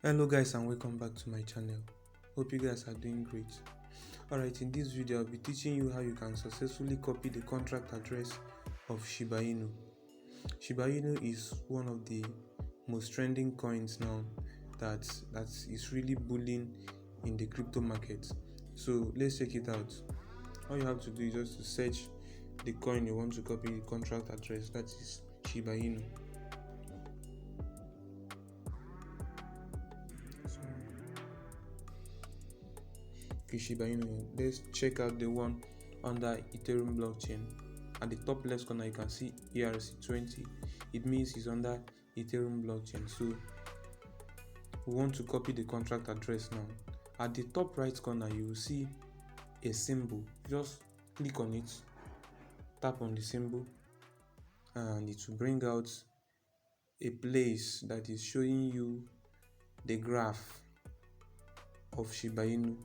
Hello guys and welcome back to my channel. Hope you guys are doing great. Alright, in this video I'll be teaching you how you can successfully copy the contract address of Shiba Inu. Shiba Inu is one of the most trending coins now that is really bullying in the crypto market. So let's check it out. All you have to do is just to search the coin you want to copy the contract address, that is Shiba Inu. Shiba Inu. Let's check out the one under Ethereum blockchain. At the top left corner you can see ERC20. It means it's under Ethereum blockchain. So we want to copy the contract address now. At the top right corner you will see a symbol. Just click on it, tap on the symbol, and it will bring out a place that is showing you the graph of Shiba Inu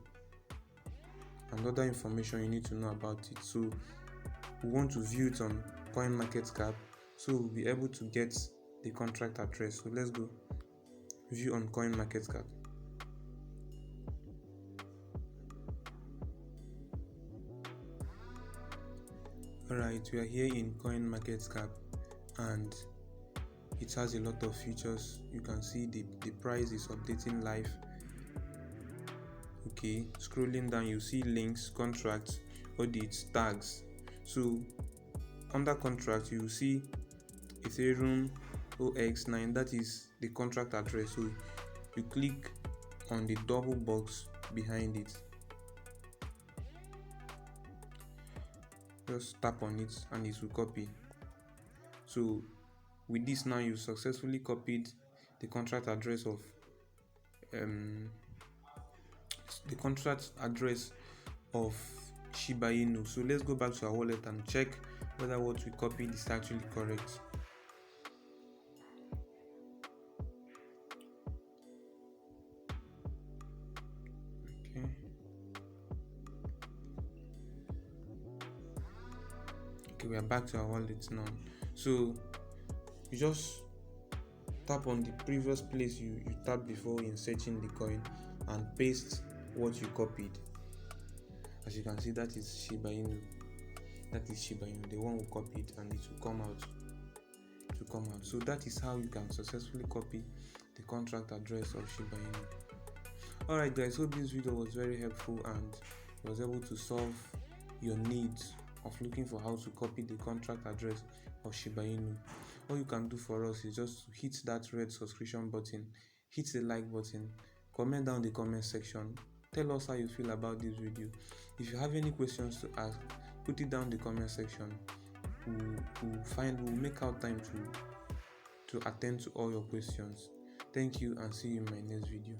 and other information you need to know about it. So we want to view it on CoinMarketCap, so we'll be able to get the contract address. So let's go view on CoinMarketCap. Alright, we are here in CoinMarketCap and it has a lot of features. You can see the price is updating live. Okay, scrolling down you see links, contracts, audits, tags. So under contract you see Ethereum OX9, that is the contract address. So you click on the double box behind it, just tap on it and it will copy. So with this now you successfully copied the contract address of Shiba Inu. So let's go back to our wallet and check whether what we copied is actually correct. Okay, we are back to our wallet now. So you just tap on the previous place you tapped before in searching the coin and paste what you copied. As you can see, that is Shiba Inu. That is Shiba Inu, the one we copied, and it will come out. So that is how you can successfully copy the contract address of Shiba Inu. Alright guys, hope this video was very helpful and was able to solve your needs of looking for how to copy the contract address of Shiba Inu. All you can do for us is just to hit that red subscription button, hit the like button, comment down in the comment section, tell us how you feel about this video. If you have any questions to ask, put it down in the comment section. We'll make out time to attend to all your questions. Thank you and see you in my next video.